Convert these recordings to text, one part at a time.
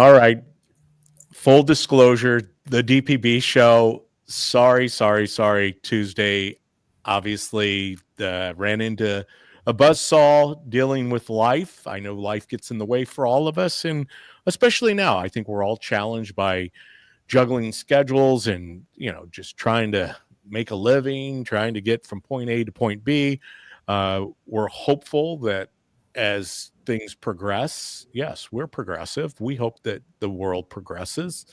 All right. Full disclosure, the DPB show. Sorry. Tuesday, obviously, ran into a buzzsaw dealing with life. I know life gets in the way for all of us, and especially now, I think we're all challenged by juggling schedules and, just trying to make a living, trying to get from point A to point B. We're hopeful that as things progress, yes, we're progressive. We hope that the world progresses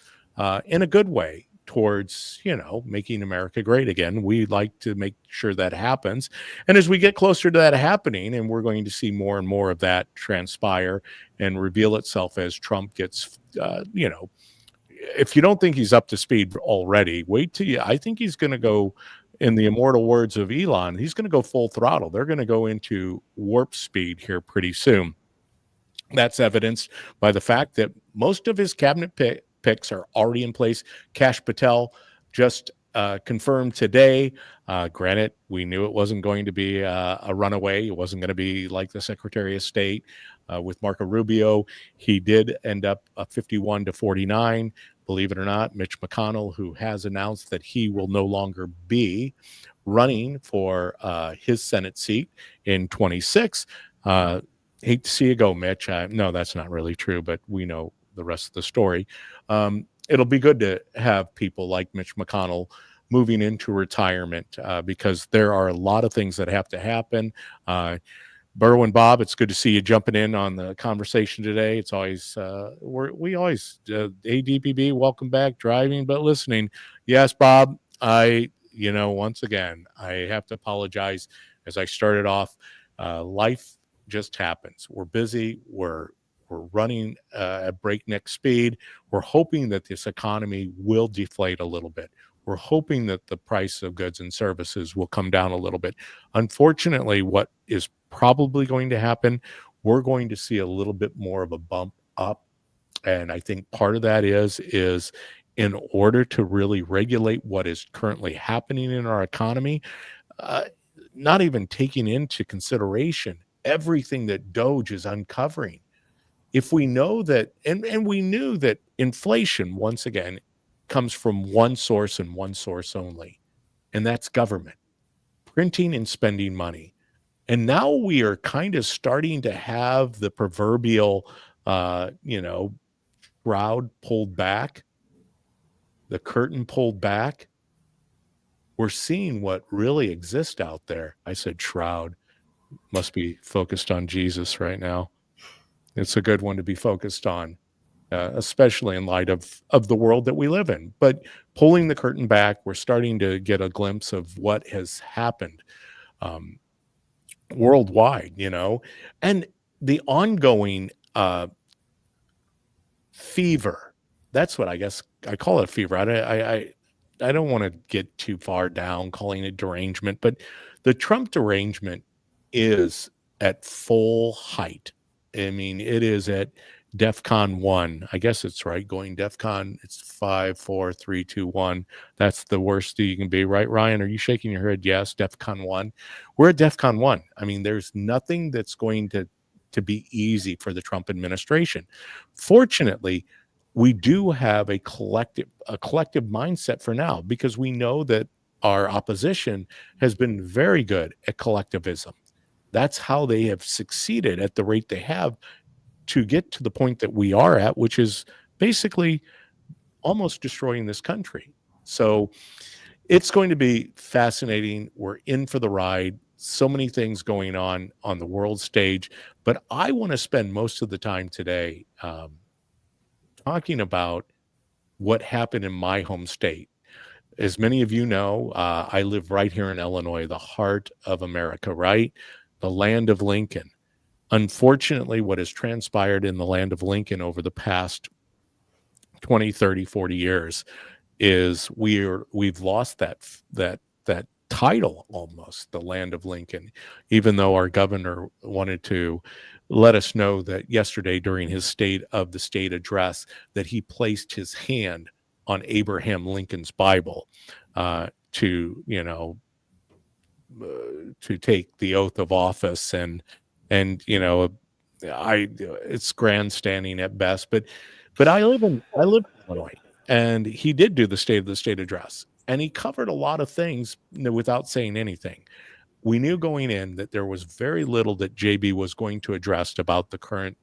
in a good way towards, making America great again. We like to make sure that happens. And as we get closer to that happening, and we're going to see more and more of that transpire and reveal itself as Trump gets, if you don't think he's up to speed already, wait till I think he's going to go, in the immortal words of Elon, he's going to go full throttle. They're going to go into warp speed here pretty soon. That's evidenced by the fact that most of his cabinet picks are already in place. Kash Patel just confirmed today. Granted, we knew it wasn't going to be a runaway. It wasn't going to be like the Secretary of State with Marco Rubio. He did end up 51-49. Believe it or not, Mitch McConnell, who has announced that he will no longer be running for his Senate seat in 26. Hate to see you go, Mitch. No, that's not really true, but we know the rest of the story. It'll be good to have people like Mitch McConnell moving into retirement because there are a lot of things that have to happen. Burrow and Bob, it's good to see you jumping in on the conversation today. It's always, we always, ADPB, welcome back, driving, but listening. Yes, Bob, once again, I have to apologize as I started off. Life just happens. We're busy. We're running at breakneck speed. We're hoping that this economy will deflate a little bit. We're hoping that the price of goods and services will come down a little bit. Unfortunately, what is probably going to happen, we're going to see a little bit more of a bump up. And I think part of that is in order to really regulate what is currently happening in our economy, not even taking into consideration everything that Doge is uncovering. If we know that, and we knew that inflation, once again, comes from one source and one source only, and that's government, printing and spending money. And now we are kind of starting to have the proverbial, shroud pulled back, the curtain pulled back. We're seeing what really exists out there. I said shroud. Must be focused on Jesus right now. It's a good one to be focused on, especially in light of the world that we live in. But pulling the curtain back, we're starting to get a glimpse of what has happened worldwide, and the ongoing fever. That's what I guess I call it, fever. I don't want to get too far down calling it derangement, but the Trump derangement is at full height. I mean, it is at DEFCON 1. I guess it's right. Going DEFCON, it's 5, 4, 3, 2, 1. That's the worst you can be, right, Ryan? Are you shaking your head? Yes, DEFCON 1. We're at DEFCON 1. I mean, there's nothing that's going to be easy for the Trump administration. Fortunately, we do have a collective mindset for now, because we know that our opposition has been very good at collectivism. That's how they have succeeded at the rate they have to get to the point that we are at, which is basically almost destroying this country. So it's going to be fascinating. We're in for the ride. So many things going on the world stage. But I want to spend most of the time today talking about what happened in my home state. As many of you know, I live right here in Illinois, the heart of America, right? The land of Lincoln. Unfortunately, what has transpired in the land of Lincoln over the past 20, 30, 40 years is we've lost that title almost, the land of Lincoln, even though our governor wanted to let us know that yesterday during his state of the state address that he placed his hand on Abraham Lincoln's Bible to take the oath of office, and it's grandstanding at best. But But I live in Illinois, and he did do the State of the State address, and he covered a lot of things without saying anything. We knew going in that there was very little that JB was going to address about the current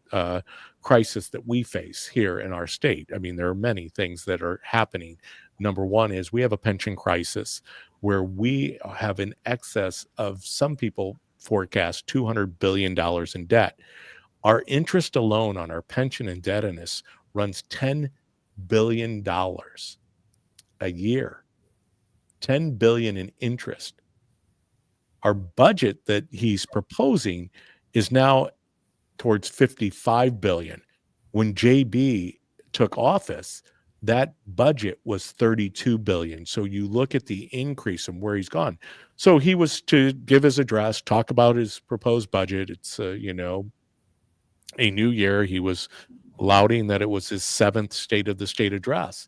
crisis that we face here in our state. I mean, there are many things that are happening. Number one is we have a pension crisis where we have an excess of, some people forecast, $200 billion in debt. Our interest alone on our pension indebtedness runs $10 billion a year. 10 billion in interest. Our budget that he's proposing is now towards 55 billion. When JB took office, that budget was 32 billion. So you look at the increase and where he's gone. So he was to give his address, talk about his proposed budget. It's a new year. He was lauding that it was his 7th State of the State address.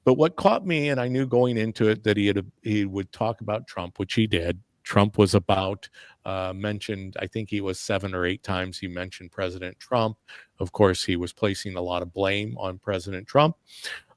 But what caught me, and I knew going into it that he would talk about Trump, which he did. Trump was mentioned. I think he was 7 or 8 times he mentioned President Trump. Of course, he was placing a lot of blame on President Trump.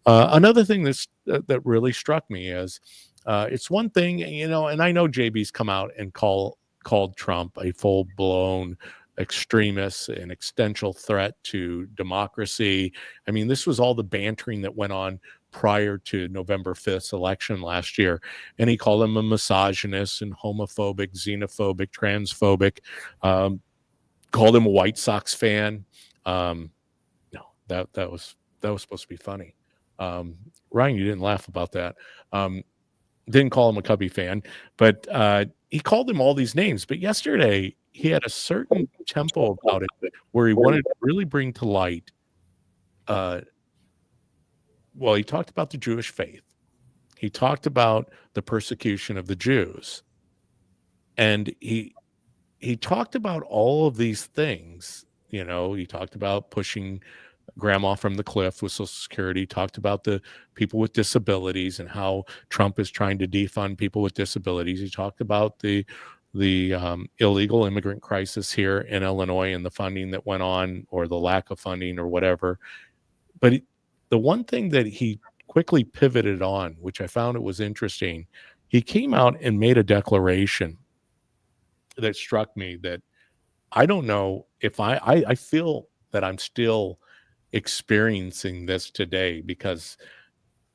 Another thing that really struck me is it's one thing, and I know JB's come out and called Trump a full blown extremist, an existential threat to democracy. I mean, this was all the bantering that went on prior to November 5th's election last year. And he called him a misogynist and homophobic, xenophobic, transphobic, called him a White Sox fan. No, that was supposed to be funny. Ryan, you didn't laugh about that. Didn't call him a Cubby fan, but he called him all these names. But yesterday, he had a certain tempo about it where he wanted to really bring to light. Well, he talked about the Jewish faith. He talked about the persecution of the Jews. And he talked about all of these things. He talked about pushing grandma from the cliff with Social Security, talked about the people with disabilities and how Trump is trying to defund people with disabilities. He talked about the illegal immigrant crisis here in Illinois and the funding that went on, or the lack of funding, or whatever. But the one thing that he quickly pivoted on, which I found it was interesting, he came out and made a declaration that struck me, that I don't know if I feel that I'm still experiencing this today, because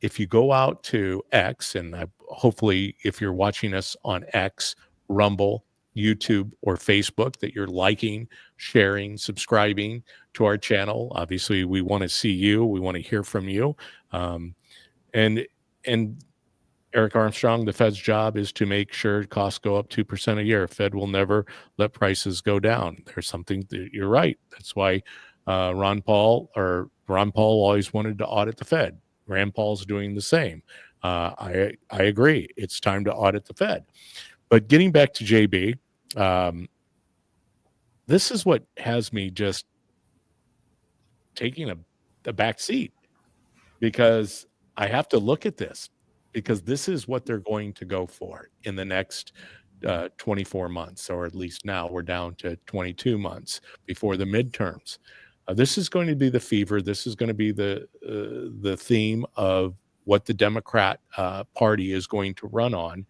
if you go out to X, and hopefully if you're watching us on X, Rumble, YouTube, or Facebook, that you're liking, sharing, subscribing to our channel. Obviously, we want to see you. We want to hear from you. And Eric Armstrong, the Fed's job is to make sure costs go up 2% a year. Fed will never let prices go down. There's something that you're right. That's why Ron Paul always wanted to audit the Fed. Rand Paul's doing the same. I agree. It's time to audit the Fed. But getting back to JB, this is what has me just taking a back seat, because I have to look at this, because this is what they're going to go for in the next 24 months, or at least now we're down to 22 months before the midterms. This is going to be the fever. This is going to be the theme of what the Democrat Party is going to run on,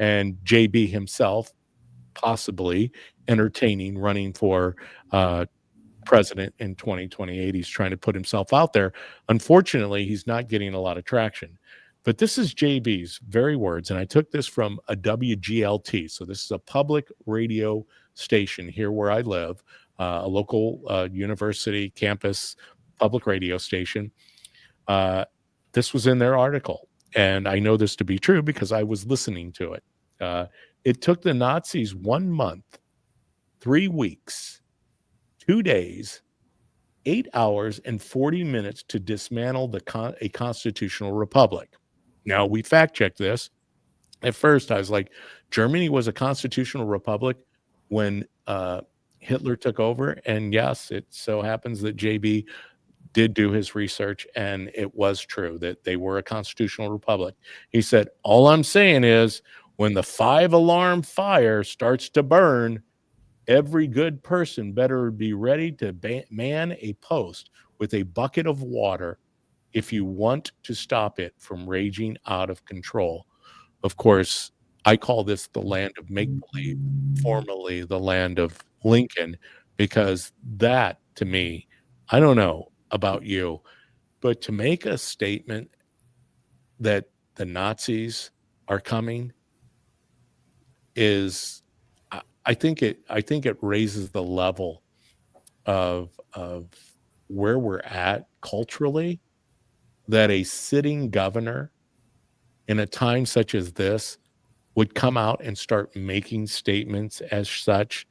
and JB himself possibly entertaining running for president in 2028. He's trying to put himself out there. Unfortunately, he's not getting a lot of traction. But this is JB's very words, and I took this from a WGLT. So this is a public radio station here where I live, a local university campus public radio station. This was in their article, and I know this to be true because I was listening to it. It took the Nazis 1 month, 3 weeks, 2 days, 8 hours, and 40 minutes to dismantle a constitutional republic. Now, we fact-checked this. At first, I was like, Germany was a constitutional republic when Hitler took over. And yes, it so happens that JB did do his research, and it was true that they were a constitutional republic. He said, all I'm saying is, when the 5-alarm fire starts to burn, every good person better be ready to man a post with a bucket of water if you want to stop it from raging out of control. Of course, I call this the land of make-believe, formerly the land of Lincoln, because that, to me, I don't know about you, but to make a statement that the Nazis are coming is, I think it raises the level of where we're at culturally, that a sitting governor in a time such as this would come out and start making statements as such,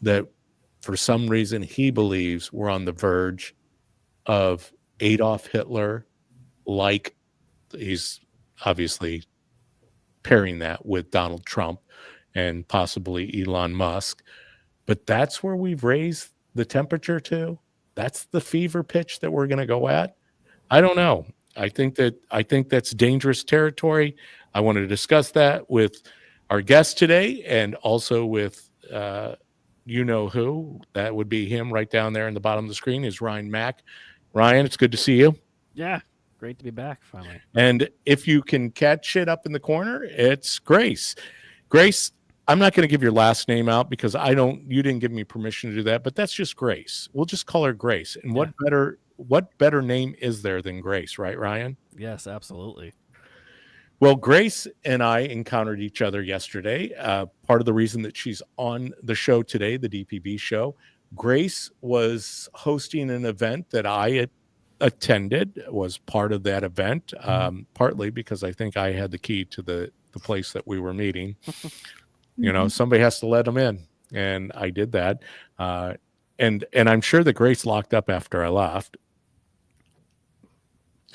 that for some reason he believes we're on the verge of Adolf Hitler, like he's obviously pairing that with Donald Trump and possibly Elon Musk. But that's where we've raised the temperature to. That's the fever pitch that we're going to go at. I don't know. I think that's dangerous territory. I wanted to discuss that with our guest today, and also with you know who. That would be him right down there in the bottom of the screen is Ryan Mack. Ryan, it's good to see you. Yeah, great to be back finally. And if you can catch it up in the corner, it's Grace. Grace, I'm not going to give your last name out because you didn't give me permission to do that, but that's just Grace. We'll just call her Grace. And what better name is there than Grace, right, Ryan? Yes, absolutely. Well, Grace and I encountered each other yesterday. Part of the reason that she's on the show today, the DPB show, Grace was hosting an event that I attended, was part of that event, partly because I think I had the key to the place that we were meeting. You know, somebody has to let them in, and I did that. And I'm sure that Grace locked up after I left.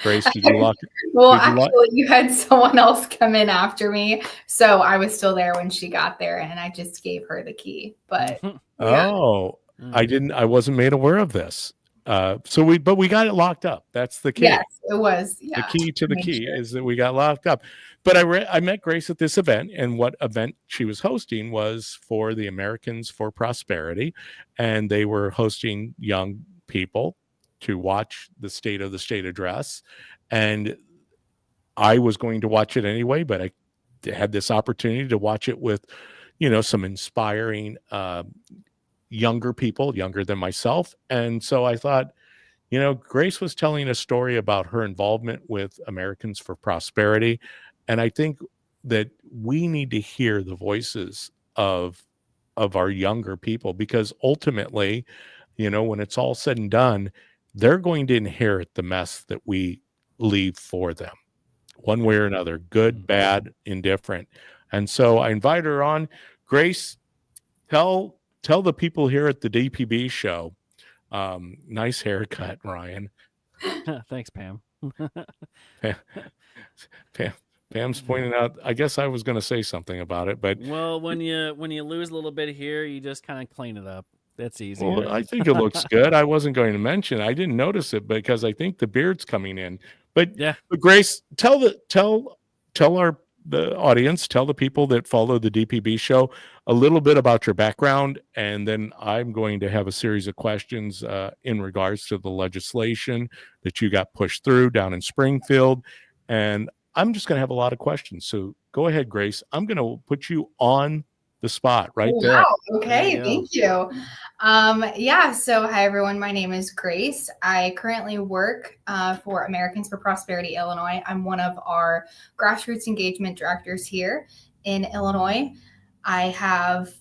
Grace, did you lock? Well, actually, you had someone else come in after me, so I was still there when she got there, and I just gave her the key. But I wasn't made aware of this. So we got it locked up. That's the key. Yes, it was. Yeah, the key to the key is that we got locked up. But I met Grace at this event, and what event she was hosting was for the Americans for Prosperity, and they were hosting young people to watch the State of the State address. And I was going to watch it anyway, but I had this opportunity to watch it with, some inspiring younger people, younger than myself. And so I thought, Grace was telling a story about her involvement with Americans for Prosperity. And I think that we need to hear the voices of our younger people, because ultimately, when it's all said and done, they're going to inherit the mess that we leave for them, one way or another, good, bad, indifferent. And so I invited her on. Grace, tell the people here at the DPB show. Nice haircut, Ryan. Thanks, Pam. Pam's pointing out, I guess I was going to say something about it, but well, when you lose a little bit here, you just kind of clean it up. That's easy. Well, I think it looks good. I wasn't going to mention. I didn't notice it because I think the beard's coming in. But yeah. But Grace, tell the audience, tell the people that follow the DPB show a little bit about your background, and then I'm going to have a series of questions in regards to the legislation that you got pushed through down in Springfield, and I'm just going to have a lot of questions. So go ahead, Grace. I'm going to put you on the spot right there. Wow. Okay. Thank you. So hi, everyone. My name is Grace. I currently work for Americans for Prosperity, Illinois. I'm one of our grassroots engagement directors here in Illinois. I'm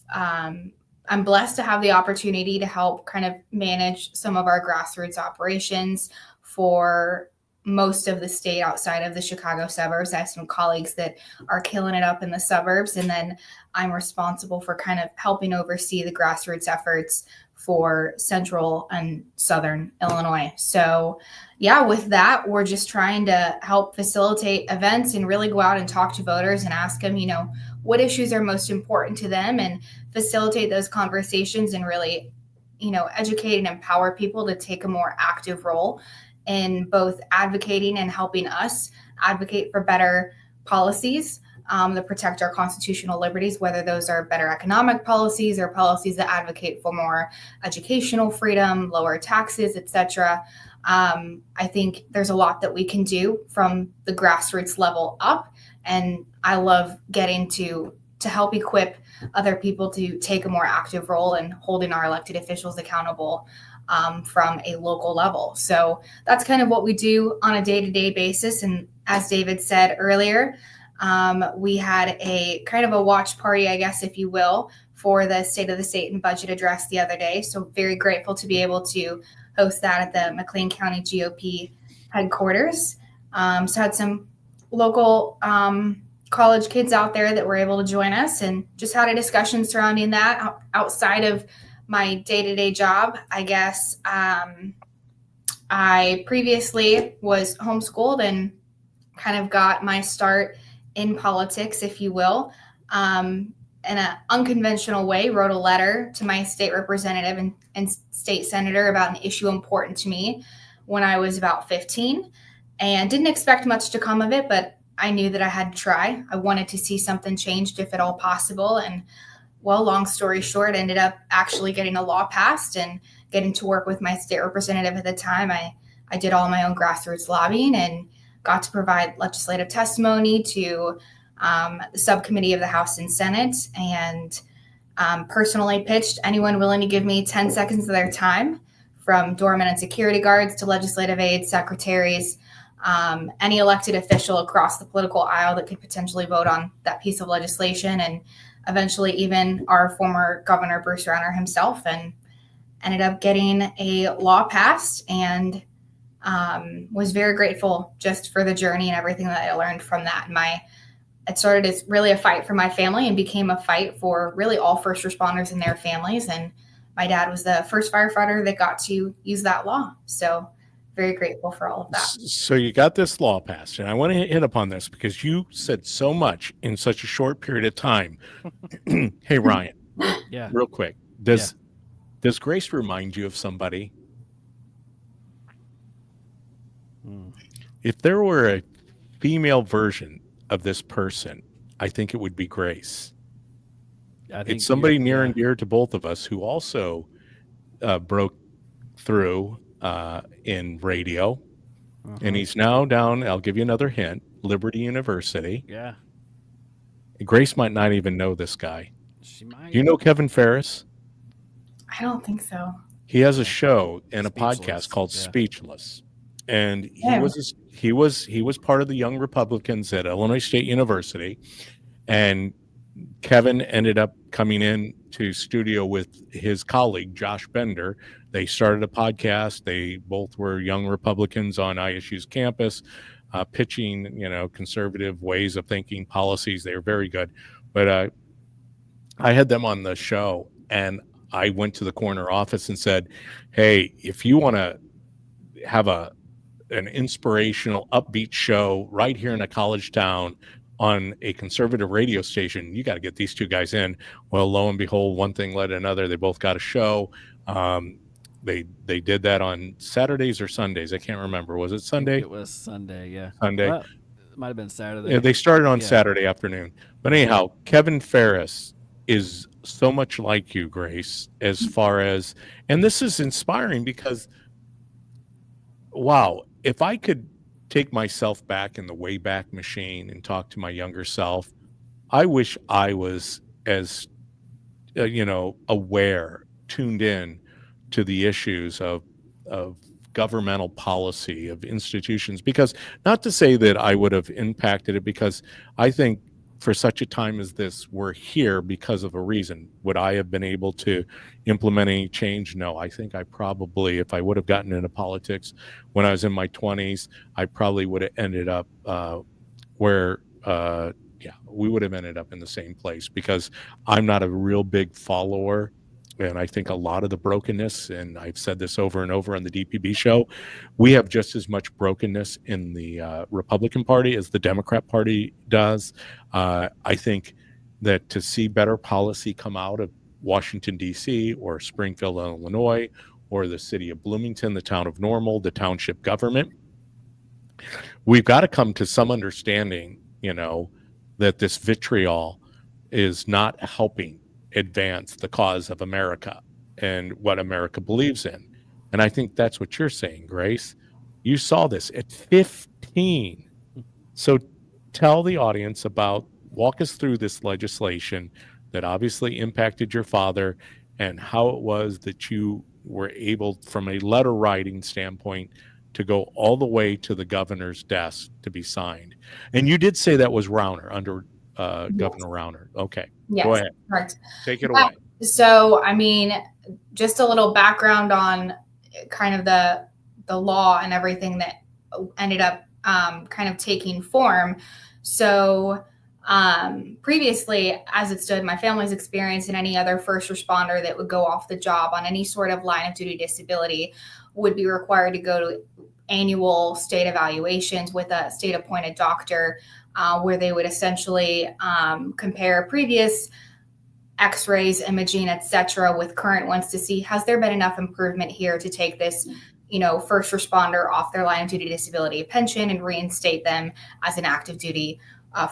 blessed to have the opportunity to help kind of manage some of our grassroots operations for most of the state outside of the Chicago suburbs. I have some colleagues that are killing it up in the suburbs, and then I'm responsible for kind of helping oversee the grassroots efforts for central and southern Illinois. So with that, we're just trying to help facilitate events and really go out and talk to voters and ask them, what issues are most important to them, and facilitate those conversations and really, educate and empower people to take a more active role in both advocating and helping us advocate for better policies that protect our constitutional liberties, whether those are better economic policies or policies that advocate for more educational freedom, lower taxes, etc. I think there's a lot that we can do from the grassroots level up, and I love getting to help equip other people to take a more active role in holding our elected officials accountable from a local level. So that's kind of what we do on a day-to-day basis. And as David said earlier, we had a kind of a watch party, I guess, if you will, for the State of the State and Budget Address the other day. So very grateful to be able to host that at the McLean County GOP headquarters. So had some local college kids out there that were able to join us, and just had a discussion surrounding that outside of my day-to-day job. I guess I previously was homeschooled and kind of got my start in politics, if you will, in an unconventional way. Wrote a letter to my state representative and state senator about an issue important to me when I was about 15, and didn't expect much to come of it, but I knew that I had to try. I wanted to see something changed, if at all possible. And well, long story short, ended up actually getting a law passed and getting to work with my state representative at the time. I did all my own grassroots lobbying and got to provide legislative testimony to the subcommittee of the House and Senate, and personally pitched anyone willing to give me 10 seconds of their time, from doormen and security guards to legislative aides, secretaries, any elected official across the political aisle that could potentially vote on that piece of legislation, and eventually even our former governor, Bruce Rauner himself, and ended up getting a law passed, and was very grateful just for the journey and everything that I learned from that. It started as really a fight for my family and became a fight for really all first responders and their families. And my dad was the first firefighter that got to use that law. So very grateful for all of that. So you got this law passed, and I want to hit upon this because you said so much in such a short period of time. Hey, Ryan, Yeah. real quick, does Grace remind you of somebody? If there were a female version of this person, I think it would be Grace. It's somebody near and dear to both of us who also broke through in radio, and he's now down, I'll give you another hint, Liberty University. Yeah. Grace might not even know this guy. She might. Do you know Kevin Ferris? I don't think so. He has a show and a Speechless, podcast called yeah. Speechless, and Yeah. he was part of the Young Republicans at Illinois State University, and Kevin ended up coming in to studio with his colleague Josh Bender. They started a podcast. They both were young Republicans on ISU's campus, pitching conservative ways of thinking, policies. They were very good, but I had them on the show, and I went to the corner office and said, hey, if you want to have an inspirational, upbeat show right here in a college town on a conservative radio station, you got to get these two guys in. Well, lo and behold, one thing led to another. They both got a show. They did that on Saturdays or Sundays. I can't remember. Was it Sunday? It was Sunday, yeah. Sunday. Well, it might have been Saturday. Yeah, they started on Saturday afternoon. But anyhow, Kevin Ferris is so much like you, Grace, as far as, and this is inspiring because, wow, if I could take myself back in the Wayback Machine and talk to my younger self, I wish I was as, aware, tuned in to the issues of governmental policy, of institutions, because not to say that I would have impacted it, because I think for such a time as this, we're here because of a reason. Would I have been able to implement any change? No, I think I probably, if I would have gotten into politics when I was in my 20s, I probably would have ended up where we would have ended up in the same place, because I'm not a real big follower. And I think a lot of the brokenness, and I've said this over and over on the DPB show, we have just as much brokenness in the Republican Party as the Democrat Party does. I think that to see better policy come out of Washington, D.C., or Springfield, Illinois, or the city of Bloomington, the town of Normal, the township government, we've got to come to some understanding, that this vitriol is not helping advance the cause of America and what America believes in. And I think that's what you're saying, Grace. You saw this at 15. So tell the audience walk us through this legislation that obviously impacted your father and how it was that you were able, from a letter writing standpoint, to go all the way to the governor's desk to be signed. And you did say that was Rauner, under Governor Rauner. Okay, Yes, go ahead. correct. Take it away. So, I mean, just a little background on kind of the law and everything that ended up kind of taking form. So, previously, as it stood, my family's experience and any other first responder that would go off the job on any sort of line of duty disability would be required to go to annual state evaluations with a state appointed doctor, where they would essentially compare previous x-rays, imaging, etc., with current ones to see, has there been enough improvement here to take this, first responder off their line of duty disability pension and reinstate them as an active duty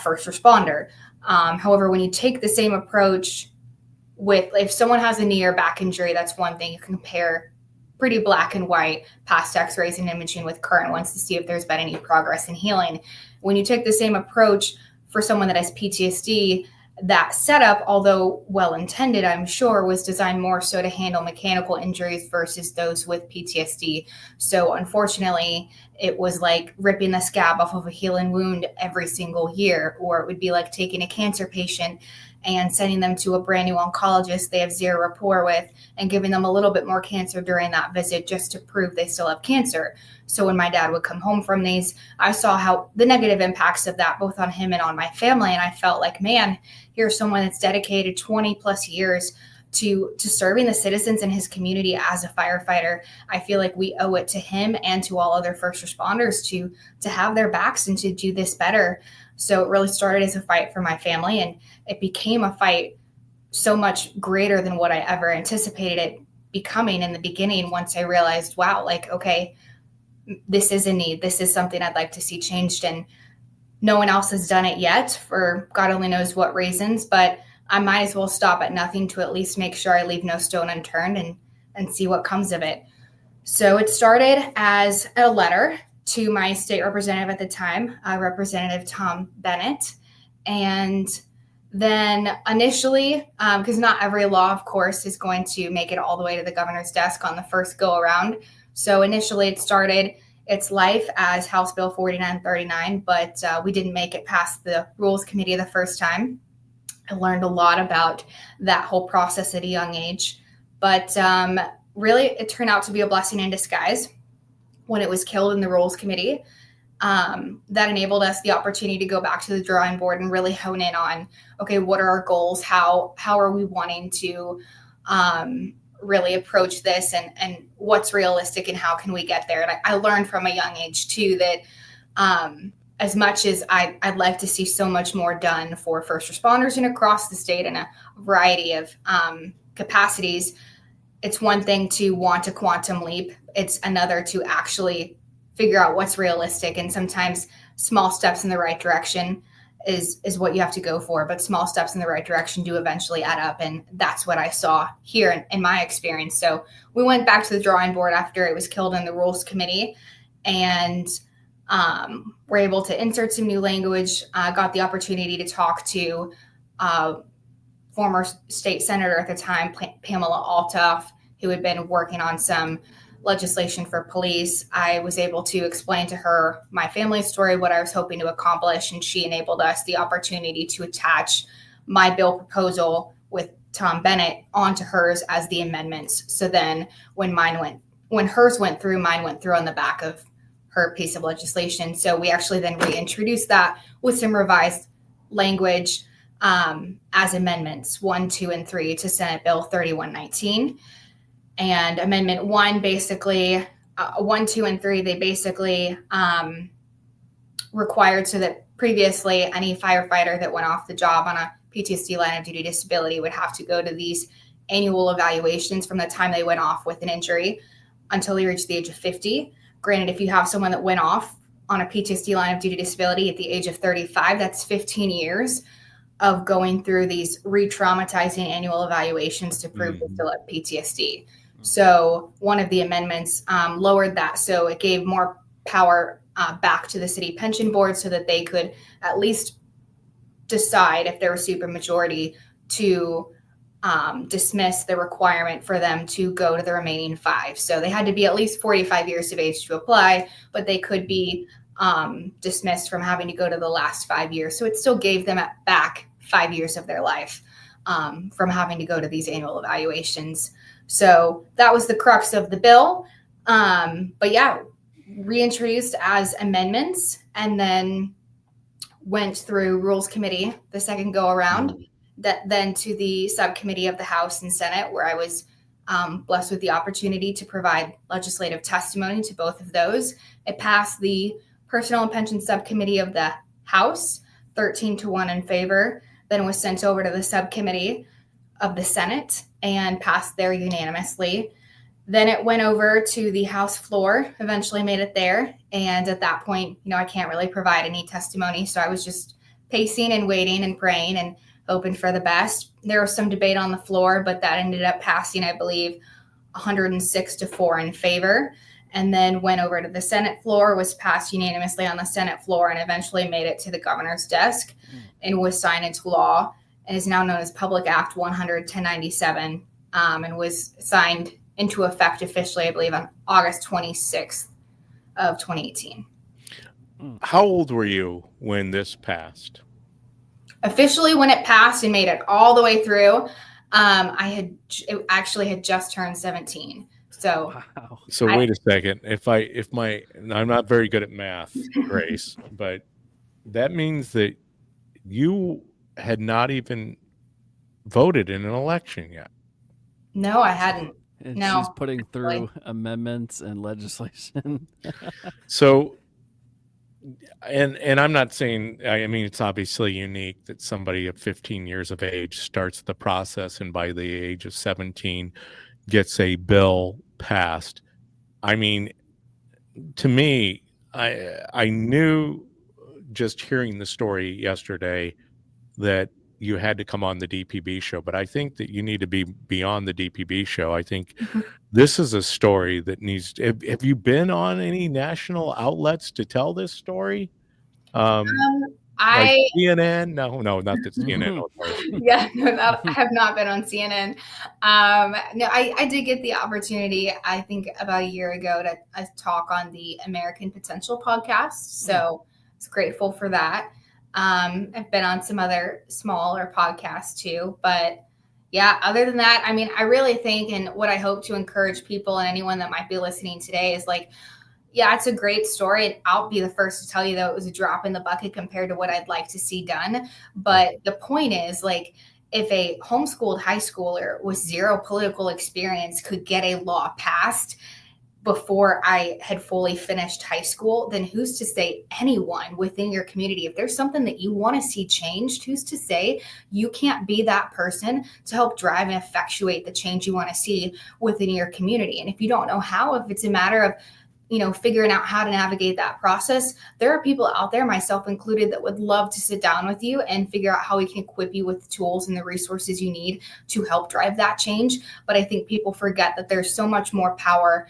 first responder. However, when you take the same approach with, if someone has a knee or back injury, that's one thing. You can compare pretty black and white past x-rays and imaging with current ones to see if there's been any progress in healing. When you take the same approach for someone that has PTSD, that setup, although well-intended, I'm sure, was designed more so to handle mechanical injuries versus those with PTSD. So unfortunately, it was like ripping the scab off of a healing wound every single year, or it would be like taking a cancer patient and sending them to a brand new oncologist they have zero rapport with and giving them a little bit more cancer during that visit just to prove they still have cancer. So when my dad would come home from these, I saw how the negative impacts of that, both on him and on my family. And I felt like, man, here's someone that's dedicated 20 plus years to serving the citizens in his community as a firefighter. I feel like we owe it to him and to all other first responders to have their backs and to do this better. So it really started as a fight for my family, and it became a fight so much greater than what I ever anticipated it becoming in the beginning. Once I realized, wow, like, okay, this is a need. This is something I'd like to see changed. And no one else has done it yet for God only knows what reasons, but I might as well stop at nothing to at least make sure I leave no stone unturned and see what comes of it. So it started as a letter to my state representative at the time, Representative Tom Bennett. And then initially, because not every law, of course, is going to make it all the way to the governor's desk on the first go around. So initially it started its life as House Bill 4939, but we didn't make it past the Rules Committee the first time. I learned a lot about that whole process at a young age, but really it turned out to be a blessing in disguise when it was killed in the Rules Committee. That enabled us the opportunity to go back to the drawing board and really hone in on, okay, what are our goals? How are we wanting to really approach this, and what's realistic and how can we get there? And I learned from a young age too that as much as I'd like to see so much more done for first responders and across the state in a variety of capacities, it's one thing to want a quantum leap. It's another to actually figure out what's realistic. And sometimes small steps in the right direction is what you have to go for. But small steps in the right direction do eventually add up. And that's what I saw here in my experience. So we went back to the drawing board after it was killed in the Rules Committee, and we're able to insert some new language. Got the opportunity to talk to former state senator at the time, Pamela Altoff, who had been working on some legislation for police. I was able to explain to her my family story, what I was hoping to accomplish, and she enabled us the opportunity to attach my bill proposal with Tom Bennett onto hers as the amendments. So then when hers went through, mine went through on the back of her piece of legislation. So we actually then reintroduced that with some revised language as amendments 1, 2, and 3 to Senate Bill 3119. And Amendment 1 basically, 1, 2, and 3, they basically required so that previously any firefighter that went off the job on a PTSD line of duty disability would have to go to these annual evaluations from the time they went off with an injury until they reached the age of 50. Granted, if you have someone that went off on a PTSD line of duty disability at the age of 35, that's 15 years of going through these re-traumatizing annual evaluations to prove they still have PTSD. So one of the amendments lowered that. So it gave more power back to the city pension board so that they could at least decide if there was supermajority to dismiss the requirement for them to go to the remaining 5. So they had to be at least 45 years of age to apply, but they could be dismissed from having to go to the last 5 years. So it still gave them back 5 years of their life from having to go to these annual evaluations. So that was the crux of the bill. But yeah, reintroduced as amendments and then went through Rules Committee the second go around, then to the subcommittee of the House and Senate, where I was blessed with the opportunity to provide legislative testimony to both of those. It passed the Personnel and Pension Subcommittee of the House, 13-1 in favor, then was sent over to the subcommittee of the Senate and passed there unanimously. Then it went over to the House floor, eventually made it there. And at that point, I can't really provide any testimony. So I was just pacing and waiting and praying and hoping for the best. There was some debate on the floor, but that ended up passing, I believe, 106-4 in favor. And then went over to the Senate floor, was passed unanimously on the Senate floor, and eventually made it to the governor's desk and was signed into law and is now known as Public Act 100-1097 and was signed into effect officially, I believe, on August 26th of 2018. How old were you when this passed? Officially, when it passed and made it all the way through, I had just turned 17. So, Wow. So wait a second. I'm not very good at math, Grace, but that means that you had not even voted in an election yet. No, I hadn't. And No. she's putting through amendments and legislation. So, and I'm not saying, I mean, it's obviously unique that somebody of 15 years of age starts the process and by the age of 17 gets a bill passed. I mean, to me, I knew just hearing the story yesterday that you had to come on the DPB show, but I think that you need to be beyond the DPB show. I think this is a story that needs to, have you been on any national outlets to tell this story? Like CNN? No, not the CNN. Yeah, no, I have not been on CNN. No, I did get the opportunity, I think about a year ago, to talk on the American Potential podcast. So I was grateful for that. I've been on some other smaller podcasts too, but yeah, other than that, I mean, I really think, and what I hope to encourage people and anyone that might be listening today is like, yeah, it's a great story. And I'll be the first to tell you that it was a drop in the bucket compared to what I'd like to see done. But the point is, like, if a homeschooled high schooler with zero political experience could get a law passed before I had fully finished high school, then who's to say anyone within your community, if there's something that you want to see changed, who's to say you can't be that person to help drive and effectuate the change you want to see within your community? And if you don't know how, if it's a matter of figuring out how to navigate that process, there are people out there, myself included, that would love to sit down with you and figure out how we can equip you with the tools and the resources you need to help drive that change. But I think people forget that there's so much more power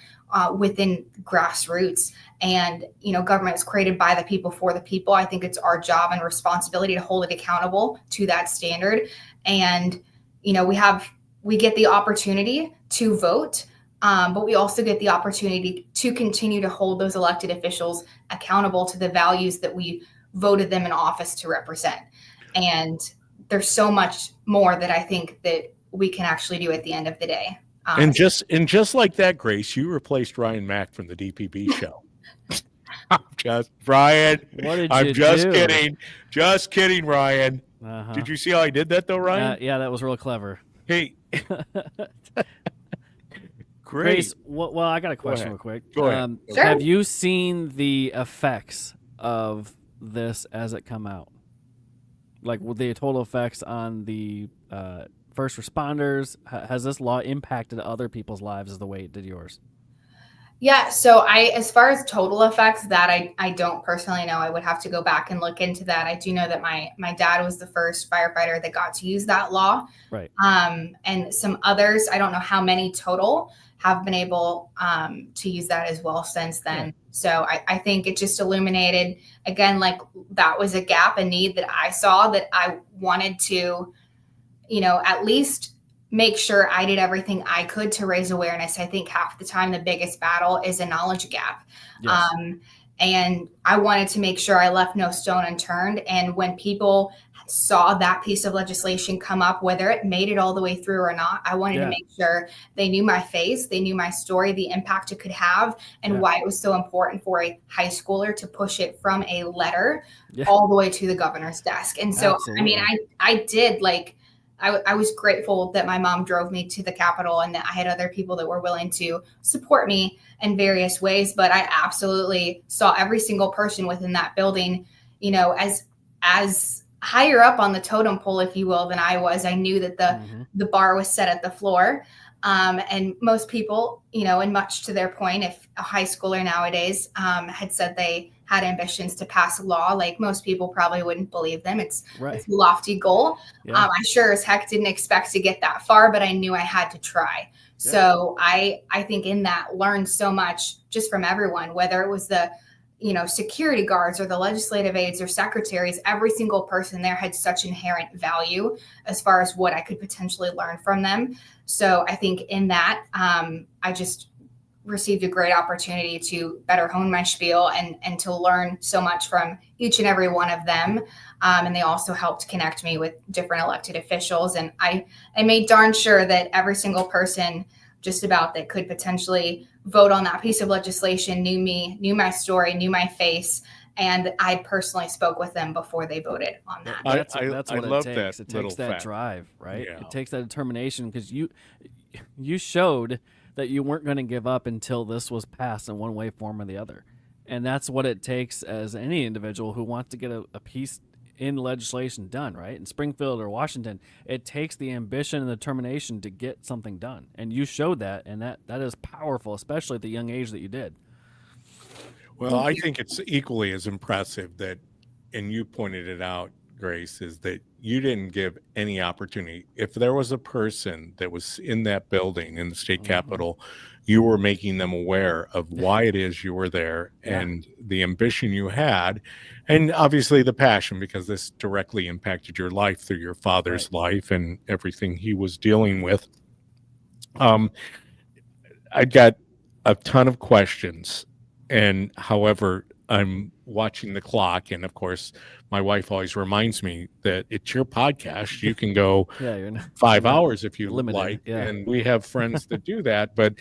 within grassroots, and government is created by the people for the people. I think it's our job and responsibility to hold it accountable to that standard. And we get the opportunity to vote, but we also get the opportunity to continue to hold those elected officials accountable to the values that we voted them in office to represent. And there's so much more that I think that we can actually do at the end of the day. And just like that, Grace, you replaced Ryan Mack from the DPB show. Ryan. What did I'm you just do? kidding. Just kidding, Ryan. Uh-huh. Did you see how I did that though, Ryan? Yeah, that was real clever. Hey. Grace, well, I got a question real quick. Go ahead. Sure. Have you seen the effects of this as it come out? Like the total effects on the first responders? Has this law impacted other people's lives as the way it did yours? Yeah, so as far as total effects, that I don't personally know. I would have to go back and look into that. I do know that my dad was the first firefighter that got to use that law. Right. And some others, I don't know how many total, have been able to use that as well since then. So I think it just illuminated, again, like that was a gap, a need that I saw that I wanted to, at least make sure I did everything I could to raise awareness. I think half the time the biggest battle is a knowledge gap. Yes. And I wanted to make sure I left no stone unturned. And when people saw that piece of legislation come up, whether it made it all the way through or not, I wanted to make sure they knew my face, they knew my story, the impact it could have, and why it was so important for a high schooler to push it from a letter all the way to the governor's desk. And so, I mean, I did I was grateful that my mom drove me to the Capitol and that I had other people that were willing to support me in various ways. But I absolutely saw every single person within that building, as higher up on the totem pole, if you will, than I was. I knew that the bar was set at the floor. And most people, and much to their point, if a high schooler nowadays had said they had ambitions to pass a law, like most people probably wouldn't believe them. It's a lofty goal. I sure as heck didn't expect to get that far, but I knew I had to try. So I think in that learned so much just from everyone, whether it was the security guards or the legislative aides or secretaries. Every single person there had such inherent value as far as what I could potentially learn from them. So I think in that, I just received a great opportunity to better hone my spiel and to learn so much from each and every one of them. And they also helped connect me with different elected officials. And I made darn sure that every single person just about that could potentially vote on that piece of legislation knew me, knew my story, knew my face, and I personally spoke with them before they voted on that. That's what love it takes. It takes that drive, right? Yeah. It takes that determination, because you showed that you weren't going to give up until this was passed in one way, form, or the other. And that's what it takes as any individual who wants to get a piece in legislation done, right? In Springfield or Washington, it takes the ambition and the determination to get something done. And you showed that, and that is powerful, especially at the young age that you did. Well, I think it's equally as impressive that, and you pointed it out, Grace, is that you didn't give any opportunity. If there was a person that was in that building in the state capitol, you were making them aware of why it is you were there and the ambition you had, and obviously the passion, because this directly impacted your life through your father's life and everything he was dealing with. I got a ton of questions, and however, I'm watching the clock, and of course, my wife always reminds me that it's your podcast. You can go 5 hours if you like, and we have friends that do that. But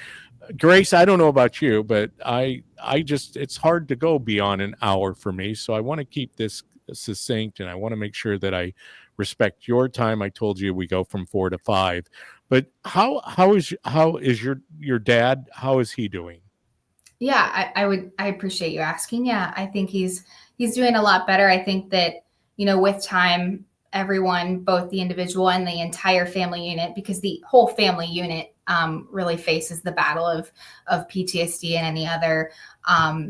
Grace, I don't know about you, but I just, it's hard to go beyond an hour for me. So I want to keep this succinct, and I want to make sure that I respect your time. I told you we go from 4 to 5, but how is your dad? How is he doing? Yeah, I appreciate you asking. Yeah, I think he's doing a lot better. I think that, with time, everyone, both the individual and the entire family unit, because the whole family unit really faces the battle of PTSD and any other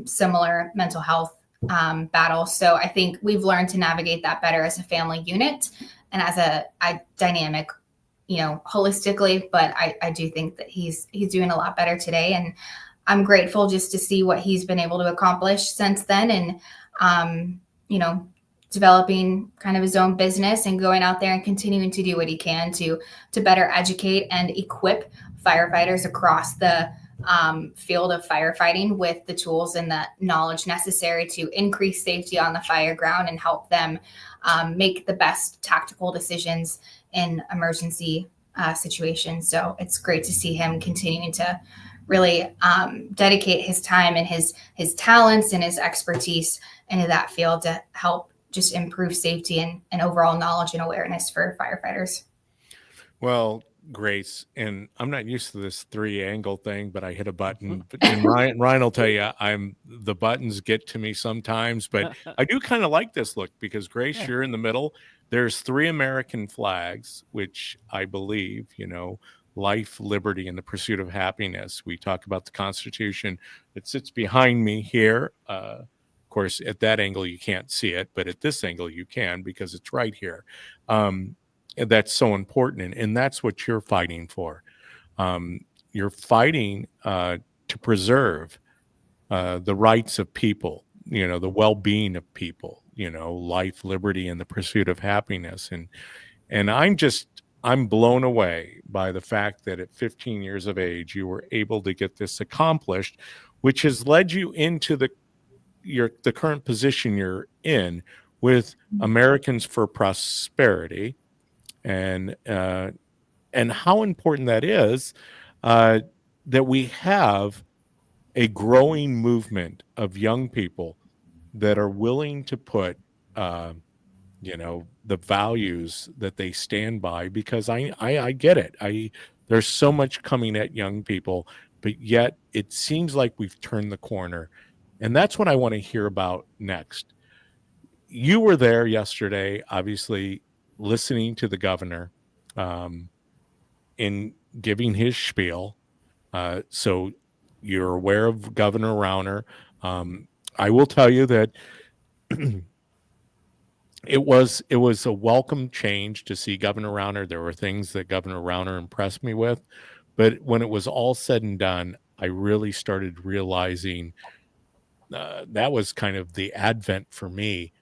similar mental health battle. So I think we've learned to navigate that better as a family unit and as a dynamic, holistically. But I do think that he's doing a lot better today, and I'm grateful just to see what he's been able to accomplish since then, and developing kind of his own business and going out there and continuing to do what he can to better educate and equip firefighters across the field of firefighting with the tools and the knowledge necessary to increase safety on the fire ground and help them make the best tactical decisions in emergency situations. So it's great to see him continuing to really dedicate his time and his talents and his expertise into that field to help just improve safety and overall knowledge and awareness for firefighters. Well, Grace, and I'm not used to this 3-angle thing, but I hit a button. And Ryan will tell you, the buttons get to me sometimes, but I do kind of like this look because, Grace, you're in the middle. There's 3 American flags, which I believe, life, liberty, and the pursuit of happiness. We talk about the Constitution that sits behind me here. Of course, at that angle, you can't see it, but at this angle, you can because it's right here. And that's so important. And that's what you're fighting for. you're fighting to preserve the rights of people, the well-being of people, life, liberty, and the pursuit of happiness. And I'm blown away by the fact that at 15 years of age, you were able to get this accomplished, which has led you into the current position you're in with Americans for Prosperity, and how important that is, that we have a growing movement of young people that are willing to put the values that they stand by, because I get it. There's so much coming at young people, but yet it seems like we've turned the corner. And that's what I want to hear about next. You were there yesterday, obviously, listening to the governor in giving his spiel. So you're aware of Governor Rauner. I will tell you that it was a welcome change to see Governor Rauner. There were things that Governor Rauner impressed me with, but when it was all said and done, I really started realizing that was kind of the advent for me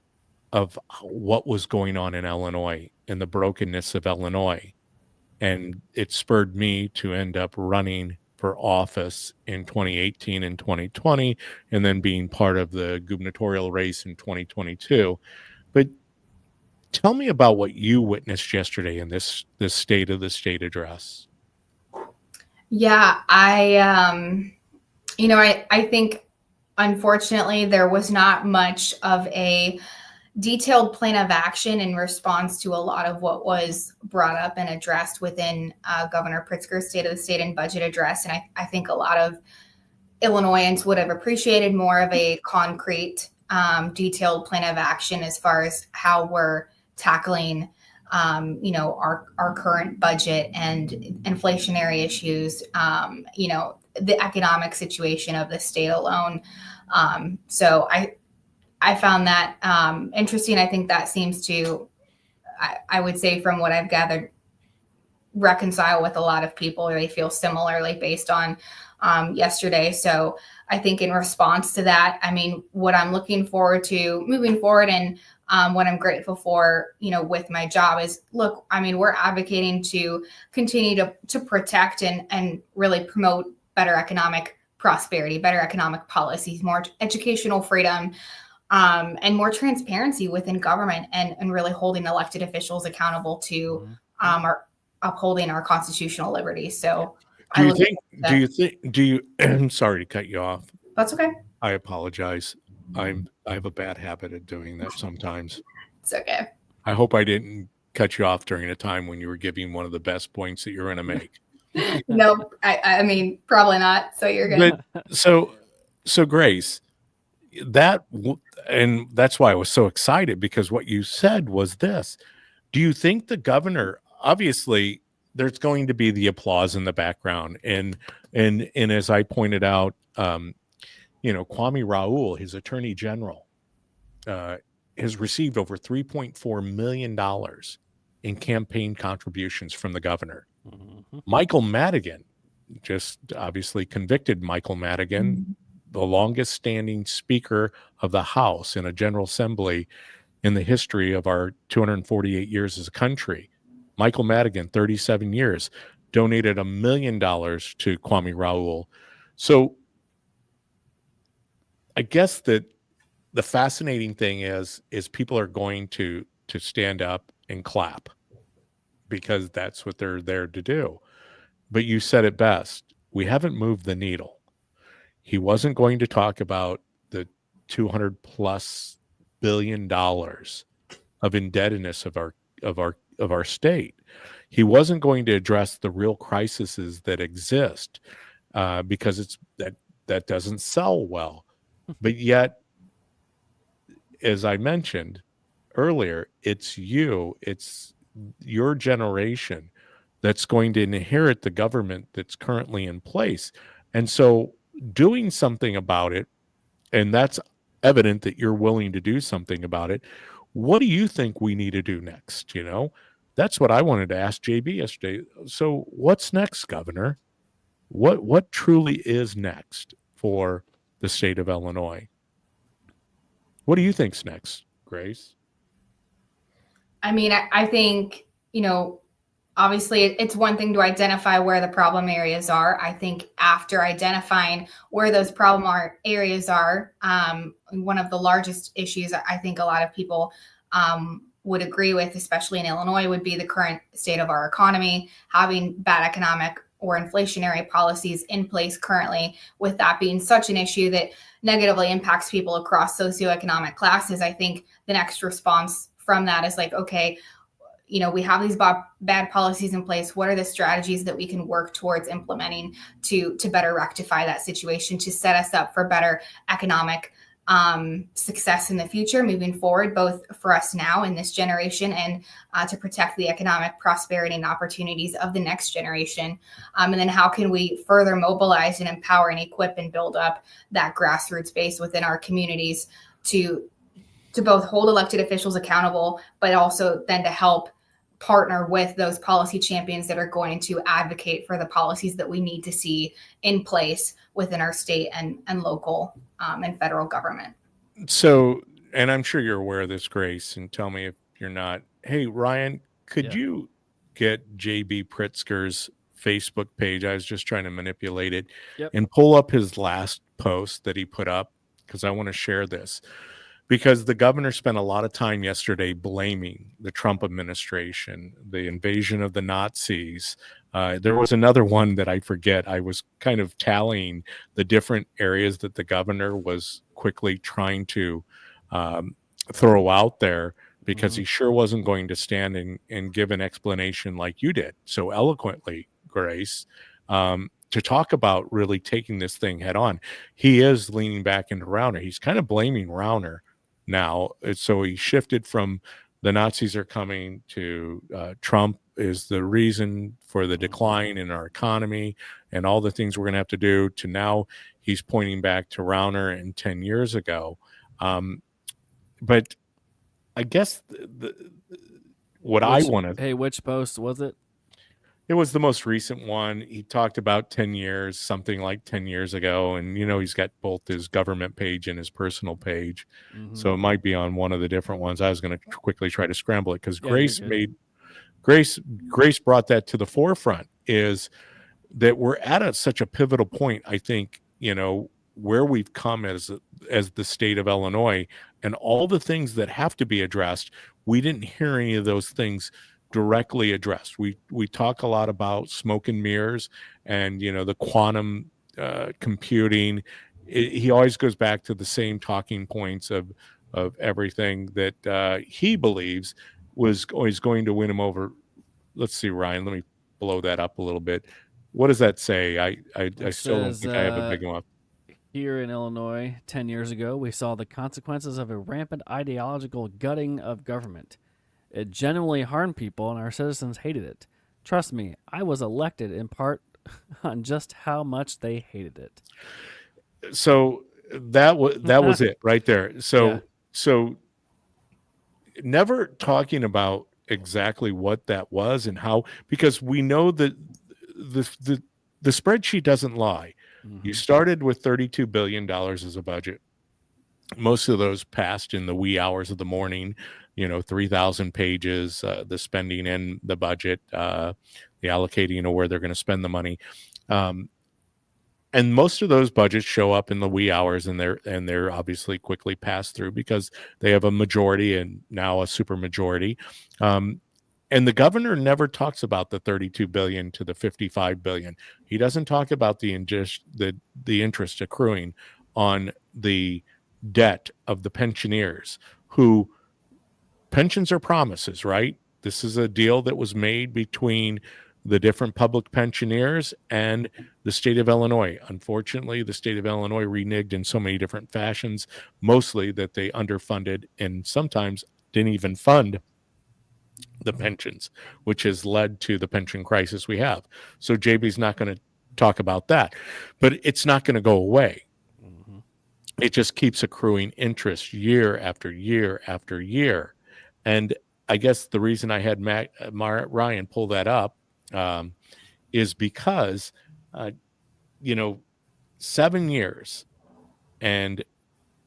of what was going on in Illinois and the brokenness of Illinois. And it spurred me to end up running for office in 2018 and 2020, and then being part of the gubernatorial race in 2022. But tell me about what you witnessed yesterday in this State of the State address. Yeah, I think unfortunately there was not much of a detailed plan of action in response to a lot of what was brought up and addressed within Governor Pritzker's State of the State and budget address. And I think a lot of Illinoisans would have appreciated more of a concrete, detailed plan of action as far as how we're tackling, our current budget and inflationary issues, the economic situation of the state alone. So I found that interesting. I think that seems to, I would say from what I've gathered, reconcile with a lot of people, or they feel similarly based on yesterday. So I think in response to that, I mean, what I'm looking forward to moving forward and what I'm grateful for, with my job is, look, I mean, we're advocating to continue to protect and really promote better economic prosperity, better economic policies, more educational freedom, and more transparency within government, and really holding elected officials accountable to our upholding our constitutional liberties. So do you think I'm sorry to cut you off. That's okay. I apologize. I have a bad habit of doing that sometimes. It's okay. I hope I didn't cut you off during a time when you were giving one of the best points that you're going to make. No, I mean, probably not. So you're good. But so Grace, and that's why I was so excited, because what you said was this. Do you think the governor, obviously there's going to be the applause in the background, and as I pointed out, Kwame Raoul, his attorney general, has received over $3.4 million in campaign contributions from the governor. Mm-hmm. Michael Madigan, just obviously convicted Michael Madigan, the longest standing Speaker of the House in a General Assembly in the history of our 248 years as a country. Michael Madigan, 37 years, donated $1 million to Kwame Raoul. So I guess that the fascinating thing is people are going to stand up and clap, because that's what they're there to do. But you said it best. We haven't moved the needle. He wasn't going to talk about the $200+ billion of indebtedness of our state. He wasn't going to address the real crises that exist, because that doesn't sell well. But yet, as I mentioned earlier, it's your generation that's going to inherit the government that's currently in place. And so doing something about it, and that's evident that you're willing to do something about it. What do you think we need to do next? That's what I wanted to ask JB yesterday. So what's next, Governor? what truly is next for the state of Illinois? What do you think's next, Grace? I mean, I think, obviously it's one thing to identify where the problem areas are. I think after identifying where those areas are, one of the largest issues I think a lot of people would agree with, especially in Illinois, would be the current state of our economy, having bad economic or inflationary policies in place currently, with that being such an issue that negatively impacts people across socioeconomic classes. I think the next response from that is like, okay, we have these bad policies in place. What are the strategies that we can work towards implementing to better rectify that situation, to set us up for better economic success in the future moving forward, both for us now in this generation and to protect the economic prosperity and opportunities of the next generation. And then how can we further mobilize and empower and equip and build up that grassroots base within our communities to both hold elected officials accountable, but also then to help partner with those policy champions that are going to advocate for the policies that we need to see in place within our state and local and federal government. So, and I'm sure you're aware of this, Grace, and tell me if you're not. Hey, Ryan, could you get JB Pritzker's Facebook page? I was just trying to manipulate it and pull up his last post that he put up, because I want to share this. Because the governor spent a lot of time yesterday blaming the Trump administration, the invasion of the Nazis. There was another one that I forget. I was kind of tallying the different areas that the governor was quickly trying to throw out there, because he sure wasn't going to stand and give an explanation like you did so eloquently, Grace, to talk about really taking this thing head on. He is leaning back into Rauner. He's kind of blaming Rauner now. So he shifted from the Nazis are coming to Trump is the reason for the decline in our economy and all the things we're going to have to do, to now he's pointing back to Rauner and 10 years ago. But I guess I want to... Hey, which post was it? It was the most recent one. He talked about 10 years, something like 10 years ago. And, he's got both his government page and his personal page. So it might be on one of the different ones. I was going to quickly try to scramble it, because Grace brought that to the forefront, is that we're at such a pivotal point, I think, where we've come as the state of Illinois, and all the things that have to be addressed. We didn't hear any of those things directly addressed. We talk a lot about smoke and mirrors and the quantum computing. He always goes back to the same talking points of everything that he believes was always going to win him over. Let's see, Ryan, let me blow that up a little bit. What does that say? I still don't think I have a big enough. Here in Illinois 10 years ago, we saw the consequences of a rampant ideological gutting of government. It genuinely harmed people, and our citizens hated it. Trust me, I was elected in part on just how much they hated it. So that was it right there. So never talking about exactly what that was and how, because we know that the spreadsheet doesn't lie. You started with $32 billion as a budget. Most of those passed in the wee hours of the morning. 3,000 pages, the spending in the budget, the allocating of where they're going to spend the money. And most of those budgets show up in the wee hours, and they're obviously quickly passed through because they have a majority and now a super majority. And the governor never talks about the $32 billion to the $55 billion. He doesn't talk about the interest accruing on the debt of the pensioners, who pensions are promises, right? This is a deal that was made between the different public pensioners and the state of Illinois. Unfortunately, the state of Illinois reneged in so many different fashions, mostly that they underfunded and sometimes didn't even fund the pensions, which has led to the pension crisis we have. So JB's not going to talk about that, but it's not going to go away. It just keeps accruing interest year after year after year. And I guess the reason I had Ryan pull that up is because 7 years, and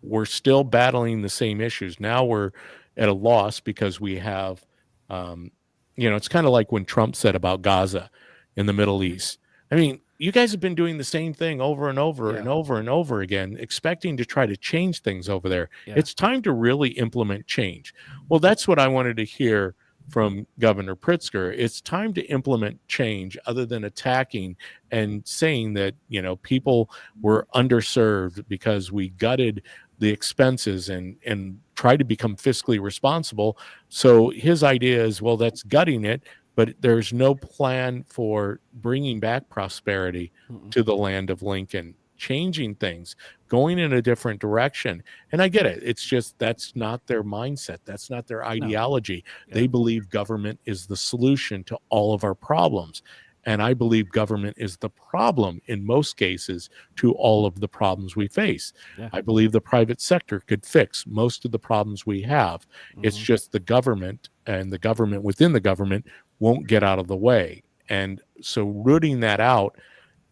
we're still battling the same issues. Now we're at a loss because we have, it's kind of like when Trump said about Gaza in the Middle East. I mean, you guys have been doing the same thing over and over and over and over again, expecting to try to change things over there. Yeah. It's time to really implement change. Well, that's what I wanted to hear from Governor Pritzker. It's time to implement change other than attacking and saying that, people were underserved because we gutted the expenses and tried to become fiscally responsible. So his idea is, well, that's gutting it, but there's no plan for bringing back prosperity to the land of Lincoln, changing things, going in a different direction. And I get it. It's just that's not their mindset. That's not their ideology. Yeah. They believe government is the solution to all of our problems. And I believe government is the problem in most cases to all of the problems we face. Yeah. I believe the private sector could fix most of the problems we have. It's just the government and the government within the government won't get out of the way. And so rooting that out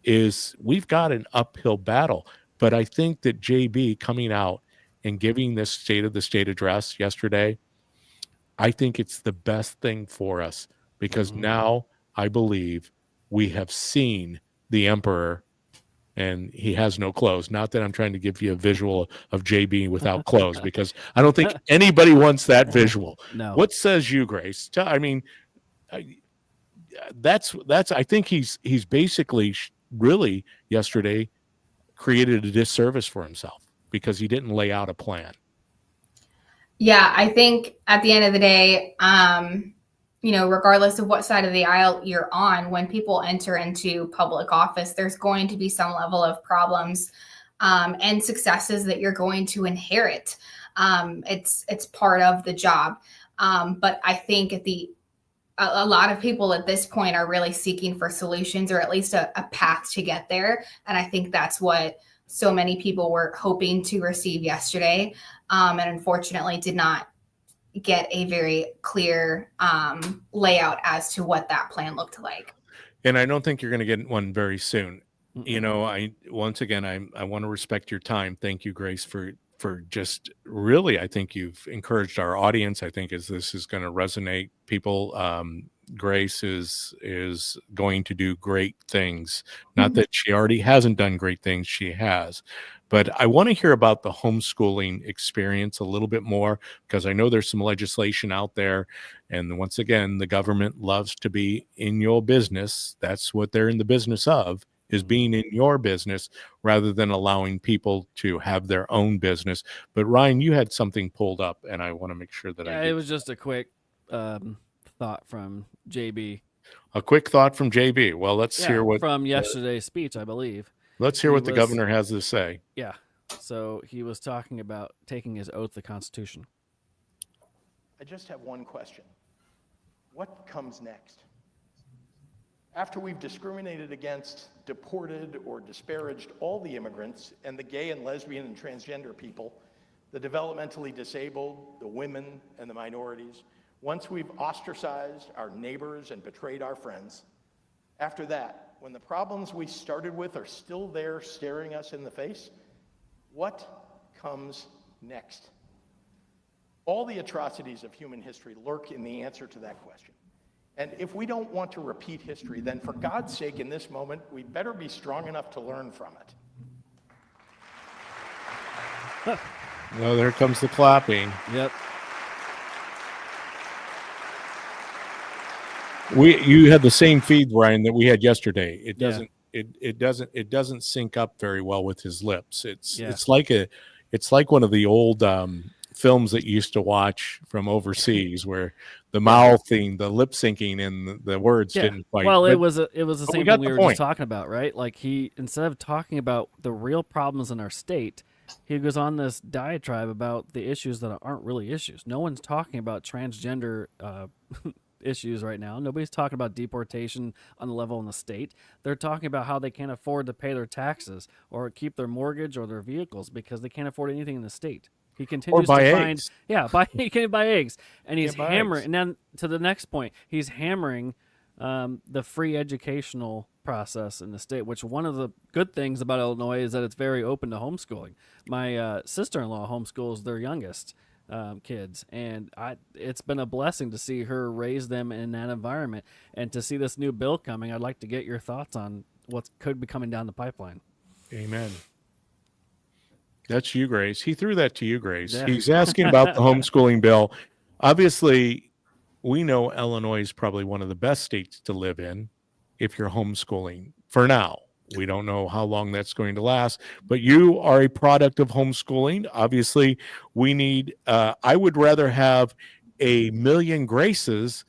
is we've got an uphill battle. But I think that JB coming out and giving this State of the State address yesterday, I think it's the best thing for us because now I believe we have seen the emperor and he has no clothes. Not that I'm trying to give you a visual of JB without clothes because I don't think anybody wants that visual. No. What says you, Grace? I mean, that's I think he's basically really yesterday created a disservice for himself because he didn't lay out a plan. Yeah, I think at the end of the day, regardless of what side of the aisle you're on, when people enter into public office, there's going to be some level of problems and successes that you're going to inherit. It's part of the job. But I think a lot of people at this point are really seeking for solutions or at least a path to get there. And I think that's what so many people were hoping to receive yesterday. And unfortunately did not get a very clear layout as to what that plan looked like. And I don't think you're going to get one very soon. I want to respect your time. Thank you, Grace, for just really, I think you've encouraged our audience. I think as this is going to resonate, people, Grace is going to do great things. Not that she already hasn't done great things, she has. But I want to hear about the homeschooling experience a little bit more because I know there's some legislation out there. And once again, the government loves to be in your business. That's what they're in the business of, is being in your business rather than allowing people to have their own business. But Ryan, you had something pulled up and I want to make sure that it was just a quick thought from JB. A quick thought from JB. Well, let's hear what from yesterday's speech, I believe. Let's hear what the governor has to say. Yeah. So he was talking about taking his oath to the Constitution. I just have one question. What comes next? After we've discriminated against, deported, or disparaged all the immigrants and the gay and lesbian and transgender people, the developmentally disabled, the women, and the minorities, once we've ostracized our neighbors and betrayed our friends, after that, when the problems we started with are still there staring us in the face, what comes next? All the atrocities of human history lurk in the answer to that question. And if we don't want to repeat history, then for God's sake, in this moment, we better be strong enough to learn from it. Well, there comes the clapping. Yep. You had the same feed, Ryan, that we had yesterday. It doesn't it doesn't sync up very well with his lips. It's like one of the old films that you used to watch from overseas where the mouthing, the lip syncing, and the words didn't quite. Well, it was the same thing we were point. just talking about, right? Like instead of talking about the real problems in our state, he goes on this diatribe about the issues that aren't really issues. No one's talking about transgender issues right now. Nobody's talking about deportation on the level in the state. They're talking about how they can't afford to pay their taxes or keep their mortgage or their vehicles because they can't afford anything in the state. He continues to find, he can buy eggs, and he's hammering. And then to the next point, he's hammering the free educational process in the state, which one of the good things about Illinois is that it's very open to homeschooling. My sister-in-law homeschools their youngest kids, and it's been a blessing to see her raise them in that environment. And to see this new bill coming, I'd like to get your thoughts on what could be coming down the pipeline. Amen. That's you, Grace. He threw that to you, Grace. Yeah. He's asking about the homeschooling bill. Obviously, we know Illinois is probably one of the best states to live in if you're homeschooling for now. We don't know how long that's going to last, but you are a product of homeschooling. Obviously, we need, I would rather have a million Graces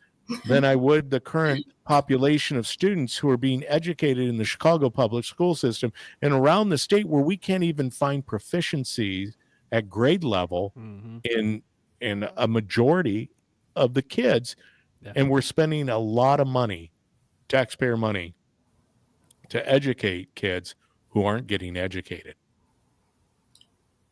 than I would the current population of students who are being educated in the Chicago public school system and around the state where we can't even find proficiency at grade level in a majority of the kids. And we're spending a lot of money, taxpayer money, to educate kids who aren't getting educated.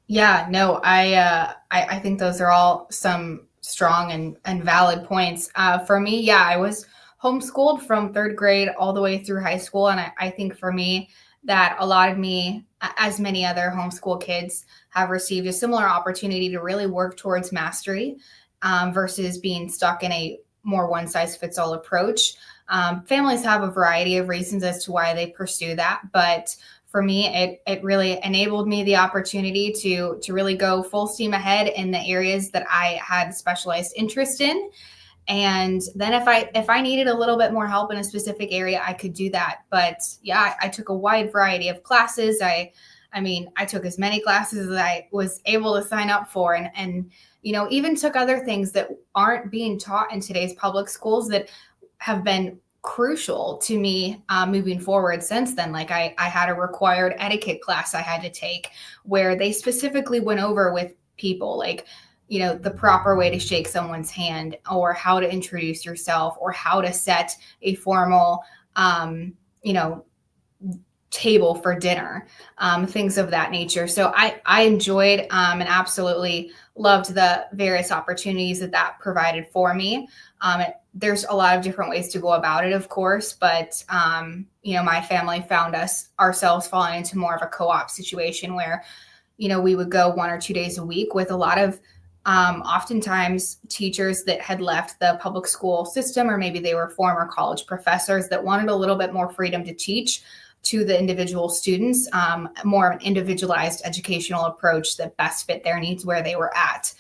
Yeah, no, I think those are all some strong and valid points. For me, yeah, I was homeschooled from third grade all the way through high school. And I think for me, that allotted me, as many other homeschool kids have received, a similar opportunity to really work towards mastery versus being stuck in a more one-size-fits-all approach. Families have a variety of reasons as to why they pursue that, but for me, it really enabled me the opportunity to really go full steam ahead in the areas that I had specialized interest in. And then if I needed a little bit more help in a specific area, I could do that. But yeah, I took a wide variety of classes. I took as many classes as I was able to sign up for, and even took other things that aren't being taught in today's public schools that have been crucial to me moving forward since then. Like I had a required etiquette class I had to take where they specifically went over with people like, the proper way to shake someone's hand, or how to introduce yourself, or how to set a formal, table for dinner, things of that nature. So I enjoyed and absolutely loved the various opportunities that provided for me. There's a lot of different ways to go about it, of course, but my family found ourselves falling into more of a co-op situation where, we would go 1 or 2 days a week with a lot of oftentimes teachers that had left the public school system, or maybe they were former college professors that wanted a little bit more freedom to teach to the individual students, more of an individualized educational approach that best fit their needs where they were at.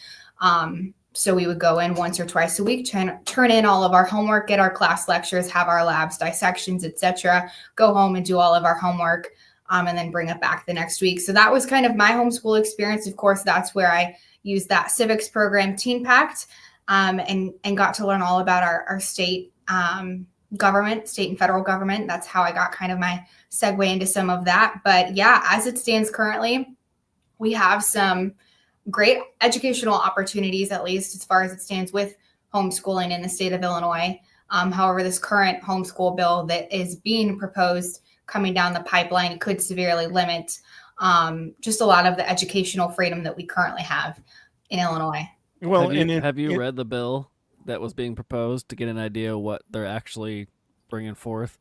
So we would go in once or twice a week, turn in all of our homework, get our class lectures, have our labs, dissections, etc., go home and do all of our homework, and then bring it back the next week. So that was kind of my homeschool experience. Of course, that's where I used that civics program, Teen Pact, and got to learn all about our state government, state and federal government. That's how I got kind of my segue into some of that. But yeah, as it stands currently, we have some great educational opportunities, at least as far as it stands with homeschooling in the state of Illinois. However, this current homeschool bill that is being proposed coming down the pipeline could severely limit just a lot of the educational freedom that we currently have in Illinois. Well, have you read the bill that was being proposed to get an idea what they're actually bringing forth?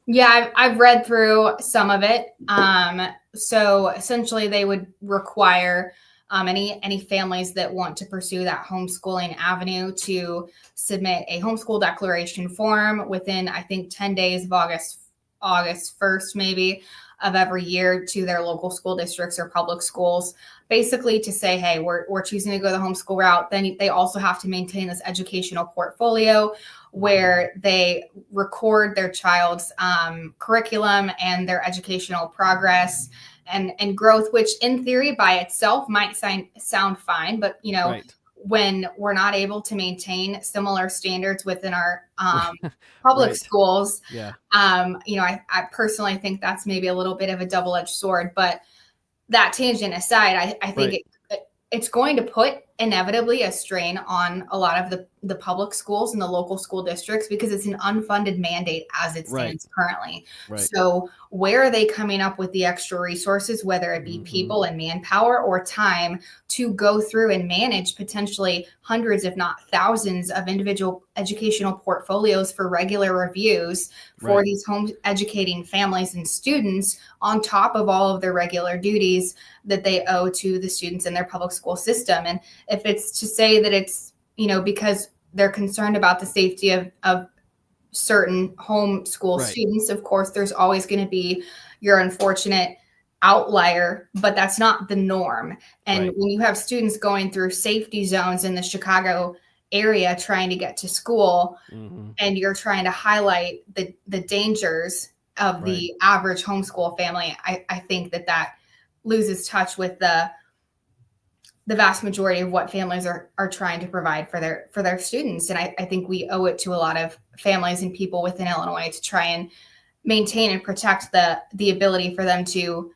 Yeah, I've read through some of it. So essentially, they would require any families that want to pursue that homeschooling avenue to submit a homeschool declaration form within, I think, 10 days of August 1st, maybe, of every year to their local school districts or public schools, basically to say, hey, we're choosing to go the homeschool route. Then they also have to maintain this educational portfolio where they record their child's curriculum and their educational progress and growth, which in theory by itself might sound fine, but right. When we're not able to maintain similar standards within our public right. schools, yeah. I personally think that's maybe a little bit of a double-edged sword. But that tangent aside, I think right. it's going to put inevitably a strain on a lot of the public schools and the local school districts because it's an unfunded mandate as it stands currently. Right. So where are they coming up with the extra resources, whether it be people and manpower or time, to go through and manage potentially hundreds, if not thousands, of individual educational portfolios for regular reviews for these home educating families and students, on top of all of their regular duties that they owe to the students in their public school system? And if it's to say that it's, because they're concerned about the safety of certain homeschool students, of course, there's always going to be your unfortunate outlier, but that's not the norm. And when you have students going through safety zones in the Chicago area trying to get to school, and you're trying to highlight the dangers of the average homeschool family, I think that loses touch with the vast majority of what families are trying to provide for their students. And I think we owe it to a lot of families and people within Illinois to try and maintain and protect the ability for them to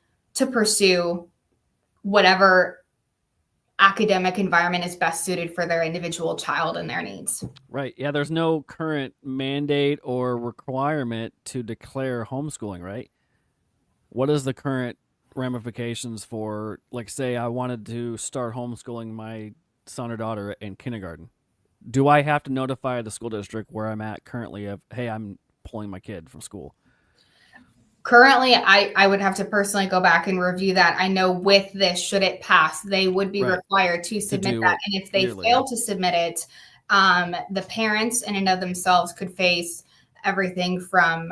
pursue whatever academic environment is best suited for their individual child and their needs. Right. Yeah, there's no current mandate or requirement to declare homeschooling, right? What is the current ramifications for, like, say I wanted to start homeschooling my son or daughter in kindergarten? Do I have to notify the school district where I'm at currently of, hey, I'm pulling my kid from school? Currently, I would have to personally go back and review that. I know with this, should it pass, they would be required to submit that. And if they fail to submit it, the parents in and of themselves could face everything from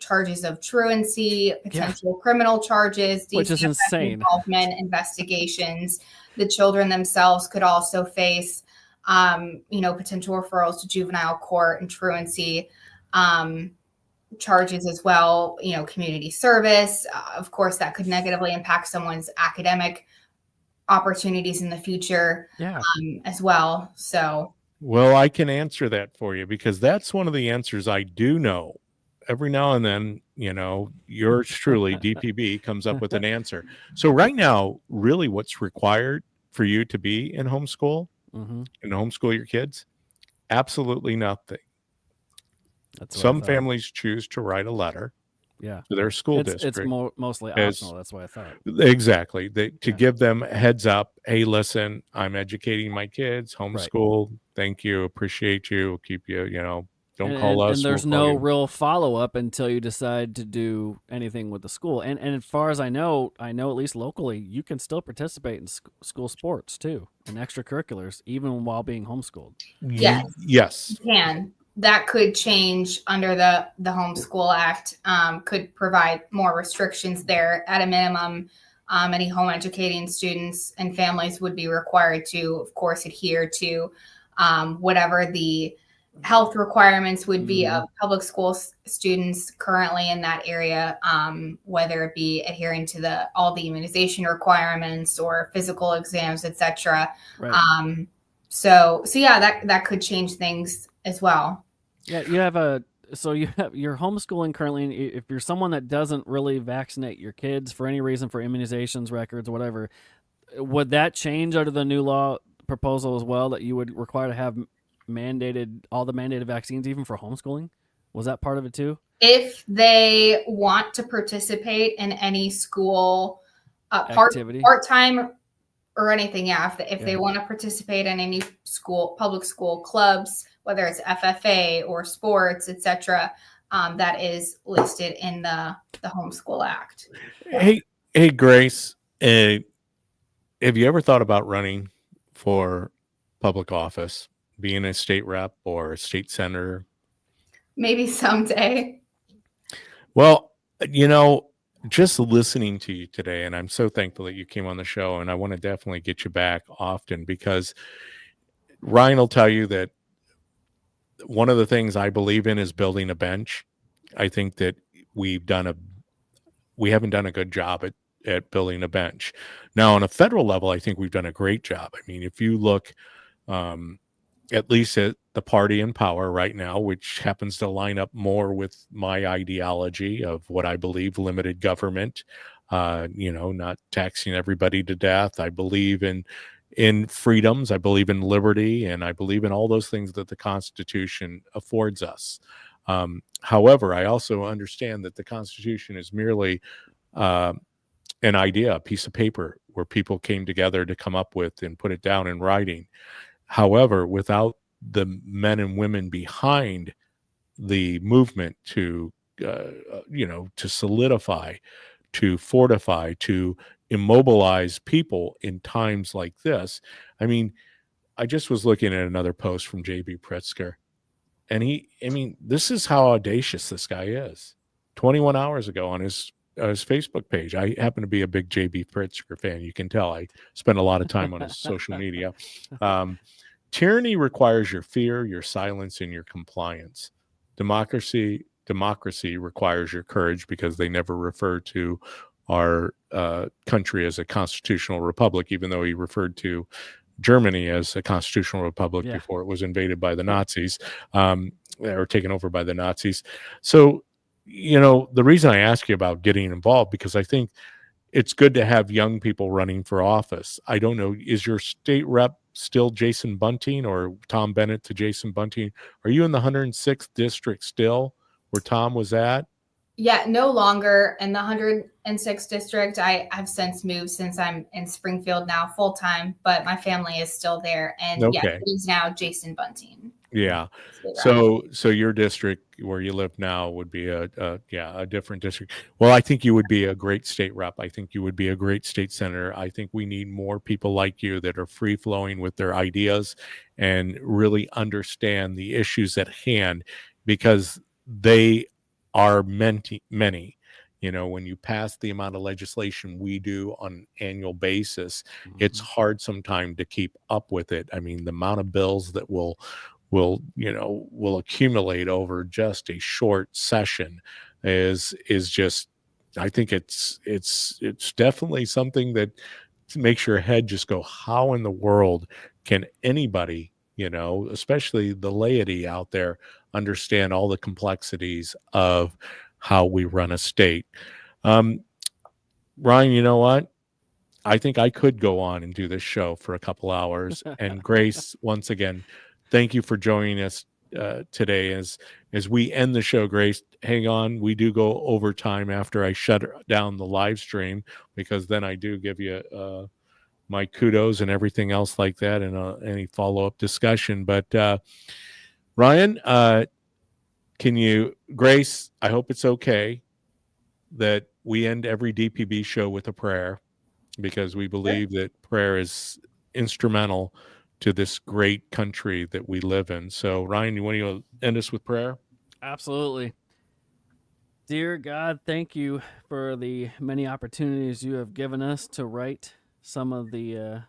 charges of truancy, potential criminal charges, which is insane, involvement, investigations. The children themselves could also face, potential referrals to juvenile court and truancy charges as well. Community service, of course, that could negatively impact someone's academic opportunities in the future as well. So. Well, I can answer that for you because that's one of the answers I do know. Every now and then, yours truly, DPB, comes up with an answer. So right now, really what's required for you to be in homeschool and homeschool your kids? Absolutely nothing. Some families choose to write a letter to their school district. It's mostly optional. That's why I thought. Exactly. To give them a heads up. Hey, listen, I'm educating my kids, homeschool. Thank you. Appreciate you. We'll keep you, don't call us. And there's no real follow-up until you decide to do anything with the school. And as far as I know at least locally, you can still participate in school sports too, and extracurriculars, even while being homeschooled. Yes. Yes. You can. That could change under the Homeschool Act, could provide more restrictions there. At a minimum, any home educating students and families would be required to, of course, adhere to whatever the health requirements would be of public school students currently in that area, whether it be adhering to all the immunization requirements or physical exams, etc. So yeah, that could change things as well. Yeah, you're homeschooling currently. If you're someone that doesn't really vaccinate your kids for any reason, for immunizations records, whatever, would that change under the new law proposal as well, that you would require to have all the mandated vaccines even for homeschooling? Was that part of it too? If they want to participate in any school activity, part-time or anything, if they want to participate in any public school clubs, whether it's FFA or sports, etc., that is listed in the Homeschool Act. Hey, Grace, have you ever thought about running for public office, being a state rep or a state senator? Maybe someday. Well, just listening to you today, and I'm so thankful that you came on the show, and I want to definitely get you back often, because Ryan will tell you that one of the things I believe in is building a bench. I think that we haven't done a good job at building a bench. Now, on a federal level, I think we've done a great job. I mean, if you look at least at the party in power right now, which happens to line up more with my ideology of what I believe: limited government, not taxing everybody to death. I believe in in freedoms. I believe in liberty, and I believe in all those things that the Constitution affords us. However, I also understand that the Constitution is merely an idea, a piece of paper where people came together to come up with and put it down in writing. However, without the men and women behind the movement to, to solidify, to fortify, to immobilize people in times like this. I mean, I just was looking at another post from JB Pritzker, and this is how audacious this guy is. 21 hours ago on his Facebook page. I happen to be a big JB Pritzker fan. You can tell I spend a lot of time on his social media. Tyranny requires your fear, your silence, and your compliance. Democracy requires your courage, because they never refer to our country as a constitutional republic, even though he referred to Germany as a constitutional republic before it was invaded by the Nazis, or taken over by the Nazis. So, the reason I ask you about getting involved, because I think it's good to have young people running for office. I don't know, is your state rep still Jason Bunting, or Tom Bennett to Jason Bunting? Are you in the 106th district still, where Tom was at? Yeah, no longer in the 106th district. I've since moved, since I'm in Springfield now full time, but my family is still there. And it is now Jason Bunting. Yeah. So your district where you live now would be a different district. Well, I think you would be a great state rep. I think you would be a great state senator. I think we need more people like you that are free flowing with their ideas and really understand the issues at hand, because they are many. When you pass the amount of legislation we do on an annual basis, it's hard sometimes to keep up with it. I mean, the amount of bills that will accumulate over just a short session is just, I think it's definitely something that makes your head just go, how in the world can anybody, especially the laity out there, understand all the complexities of how we run a state? Ryan, you know what? I think I could go on and do this show for a couple hours. And Grace, once again, thank you for joining us today. As we end the show, Grace, hang on. We do go over time after I shut down the live stream, because then I do give you my kudos and everything else like that, and any follow-up discussion. But Ryan, Grace, I hope it's okay that we end every DPB show with a prayer, because we believe that prayer is instrumental to this great country that we live in. So, Ryan, you want to end us with prayer? Absolutely. Dear God, thank you for the many opportunities you have given us to right some of the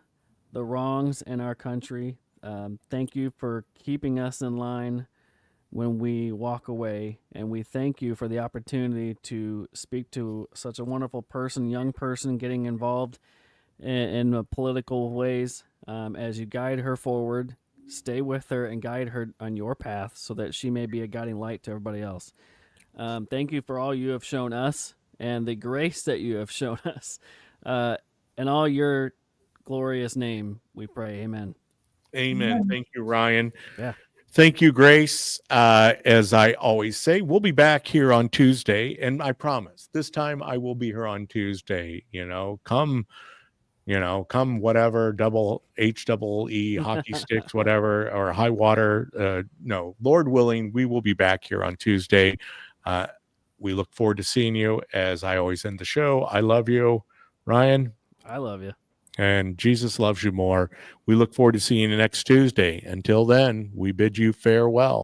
wrongs in our country. Thank you for keeping us in line when we walk away, and we thank you for the opportunity to speak to such a wonderful person, young person, getting involved in political ways. As you guide her forward, stay with her and guide her on your path, so that she may be a guiding light to everybody else. Thank you for all you have shown us, and the grace that you have shown us. In all your glorious name, we pray. Amen. Amen. Thank you, Ryan. Yeah. Thank you, Grace. As I always say, we'll be back here on Tuesday, and I promise this time I will be here on Tuesday. Come whatever, double HEE, hockey sticks, whatever, or high water. No, Lord willing, we will be back here on Tuesday. We look forward to seeing you. As I always end the show, I love you, Ryan. I love you. And Jesus loves you more. We look forward to seeing you next Tuesday. Until then, we bid you farewell.